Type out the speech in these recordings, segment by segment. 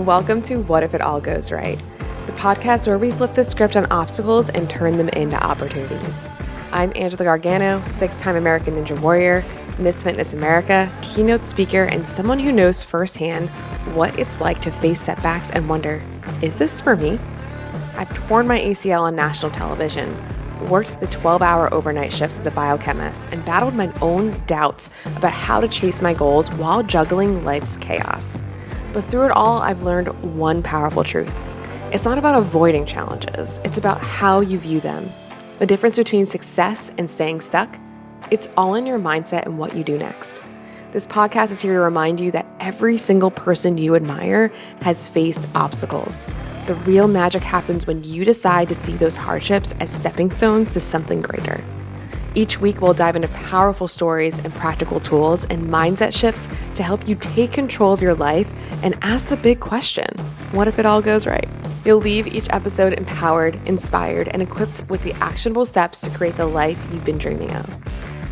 Welcome to What If It All Goes Right, the podcast where we flip the script on obstacles and turn them into opportunities. I'm Angela Gargano, 6-time American Ninja Warrior, Miss Fitness America, keynote speaker, and someone who knows firsthand what it's like to face setbacks and wonder, is this for me? I've torn my ACL on national television, worked the 12-hour overnight shifts as a biochemist, and battled my own doubts about how to chase my goals while juggling life's chaos. But through it all, I've learned one powerful truth. It's not about avoiding challenges, it's about how you view them. The difference between success and staying stuck, it's all in your mindset and what you do next. This podcast is here to remind you that every single person you admire has faced obstacles. The real magic happens when you decide to see those hardships as stepping stones to something greater. Each week, we'll dive into powerful stories and practical tools and mindset shifts to help you take control of your life and ask the big question, what if it all goes right? You'll leave each episode empowered, inspired, and equipped with the actionable steps to create the life you've been dreaming of.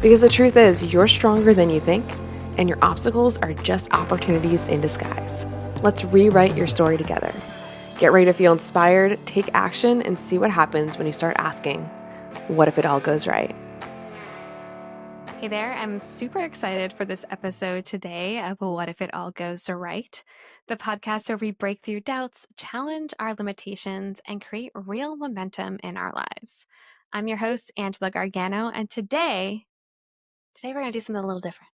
Because the truth is, you're stronger than you think, and your obstacles are just opportunities in disguise. Let's rewrite your story together. Get ready to feel inspired, take action, and see what happens when you start asking, what if it all goes right? Hey there, I'm super excited for this episode today of What If It All Goes Right, the podcast where we break through doubts, challenge our limitations, and create real momentum in our lives. I'm your host, Angela Gargano, and today we're going to do something a little different.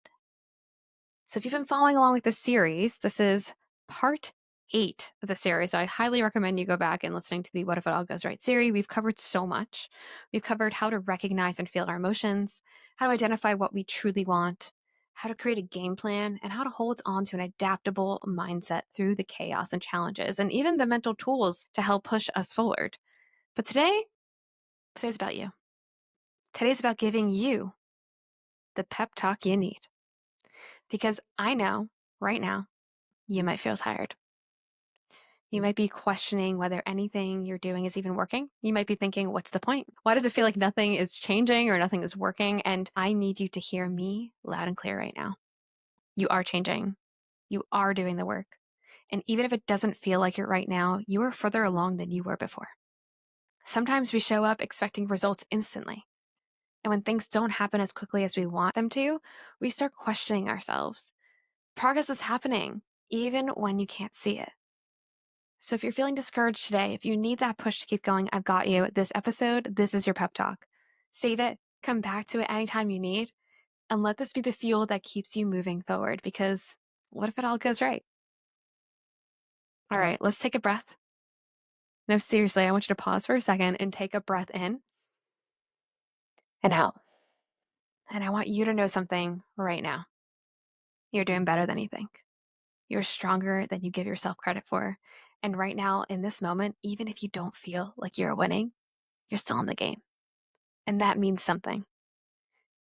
So if you've been following along with the series, this is part 8 of the series. So I highly recommend you go back and listening to the What If It All Goes Right series. We've covered so much. We've covered how to recognize and feel our emotions, how to identify what we truly want, how to create a game plan, and how to hold on to an adaptable mindset through the chaos and challenges, and even the mental tools to help push us forward. But today's about you. Today's about giving you the pep talk you need. Because I know right now, you might feel tired. You might be questioning whether anything you're doing is even working. You might be thinking, what's the point? Why does it feel like nothing is changing or nothing is working? And I need you to hear me loud and clear right now. You are changing. You are doing the work. And even if it doesn't feel like it right now, you are further along than you were before. Sometimes we show up expecting results instantly. And when things don't happen as quickly as we want them to, we start questioning ourselves. Progress is happening, even when you can't see it. So if you're feeling discouraged today, if you need that push to keep going, I've got you. This episode, this is your pep talk. Save it, come back to it anytime you need, and let this be the fuel that keeps you moving forward, because what if it all goes right? All right, let's take a breath. No, seriously, I want you to pause for a second and take a breath in and out. And I want you to know something right now. You're doing better than you think. You're stronger than you give yourself credit for. And right now, in this moment, even if you don't feel like you're winning, you're still in the game. And that means something.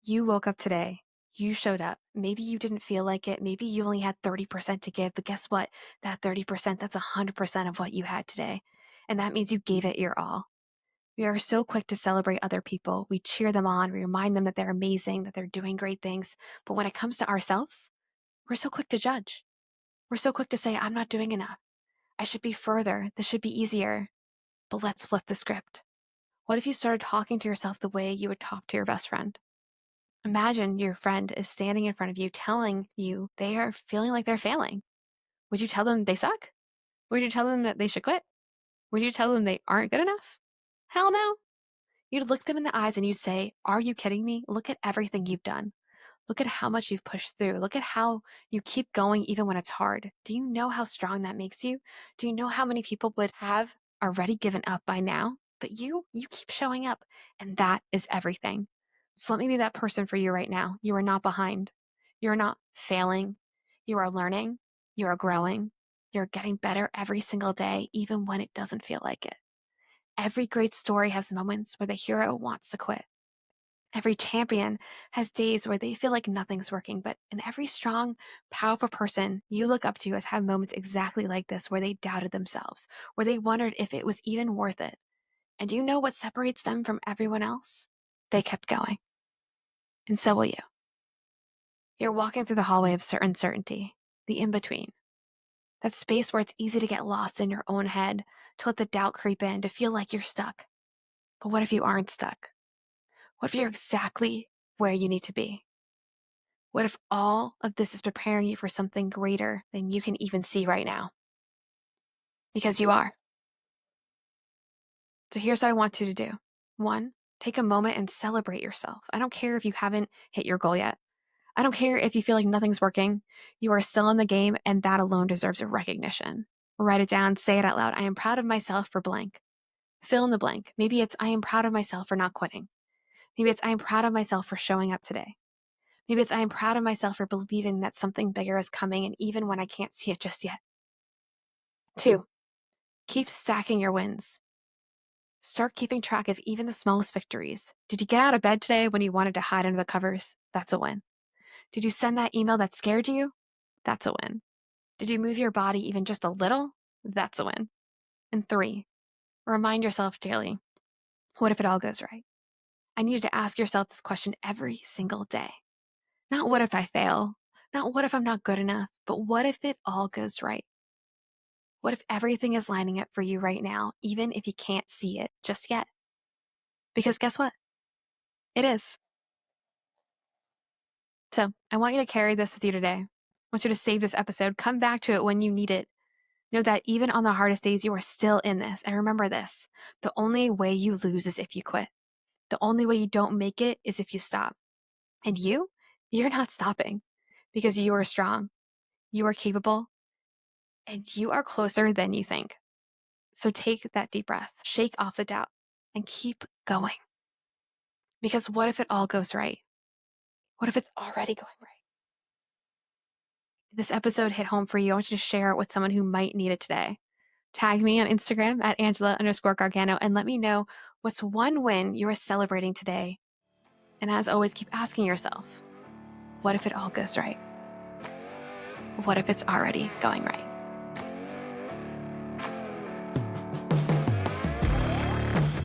You woke up today. You showed up. Maybe you didn't feel like it. Maybe you only had 30% to give. But guess what? That 30%, that's 100% of what you had today. And that means you gave it your all. We are so quick to celebrate other people. We cheer them on. We remind them that they're amazing, that they're doing great things. But when it comes to ourselves, we're so quick to judge. We're so quick to say, I'm not doing enough. I should be further. This should be easier. But let's flip the script. What if you started talking to yourself the way you would talk to your best friend? Imagine your friend is standing in front of you telling you they are feeling like they're failing. Would you tell them they suck? Would you tell them that they should quit? Would you tell them they aren't good enough? Hell no. You'd look them in the eyes and you'd say, are you kidding me? Look at everything you've done. Look at how much you've pushed through. Look at how you keep going even when it's hard. Do you know how strong that makes you? Do you know how many people would have already given up by now? But you keep showing up, and that is everything. So let me be that person for you right now. You are not behind. You are not failing. You are learning. You are growing. You're getting better every single day, even when it doesn't feel like it. Every great story has moments where the hero wants to quit. Every champion has days where they feel like nothing's working, but in every strong, powerful person you look up to has had moments exactly like this where they doubted themselves, where they wondered if it was even worth it. And do you know what separates them from everyone else? They kept going. And so will you. You're walking through the hallway of uncertainty, the in-between. That space where it's easy to get lost in your own head, to let the doubt creep in, to feel like you're stuck. But what if you aren't stuck? What if you're exactly where you need to be? What if all of this is preparing you for something greater than you can even see right now? Because you are. So here's what I want you to do. 1, take a moment and celebrate yourself. I don't care if you haven't hit your goal yet. I don't care if you feel like nothing's working. You are still in the game, and that alone deserves a recognition. Write it down, say it out loud. I am proud of myself for blank. Fill in the blank. Maybe it's I am proud of myself for not quitting. Maybe it's I am proud of myself for showing up today. Maybe it's I am proud of myself for believing that something bigger is coming, and even when I can't see it just yet. 2, keep stacking your wins. Start keeping track of even the smallest victories. Did you get out of bed today when you wanted to hide under the covers? That's a win. Did you send that email that scared you? That's a win. Did you move your body even just a little? That's a win. And 3, remind yourself daily, what if it all goes right? I need you to ask yourself this question every single day. Not what if I fail? Not what if I'm not good enough? But what if it all goes right? What if everything is lining up for you right now, even if you can't see it just yet? Because guess what? It is. So I want you to carry this with you today. I want you to save this episode. Come back to it when you need it. Know that even on the hardest days, you are still in this. And remember this, the only way you lose is if you quit. The only way you don't make it is if you stop. And you're not stopping because you are strong, you are capable, and you are closer than you think. So take that deep breath, shake off the doubt, and keep going. Because what if it all goes right? What if it's already going right? If this episode hit home for you, I want you to share it with someone who might need it today. Tag me on Instagram at Angela_Gargano and let me know what's one win you are celebrating today. And as always, keep asking yourself, what if it all goes right? What if it's already going right?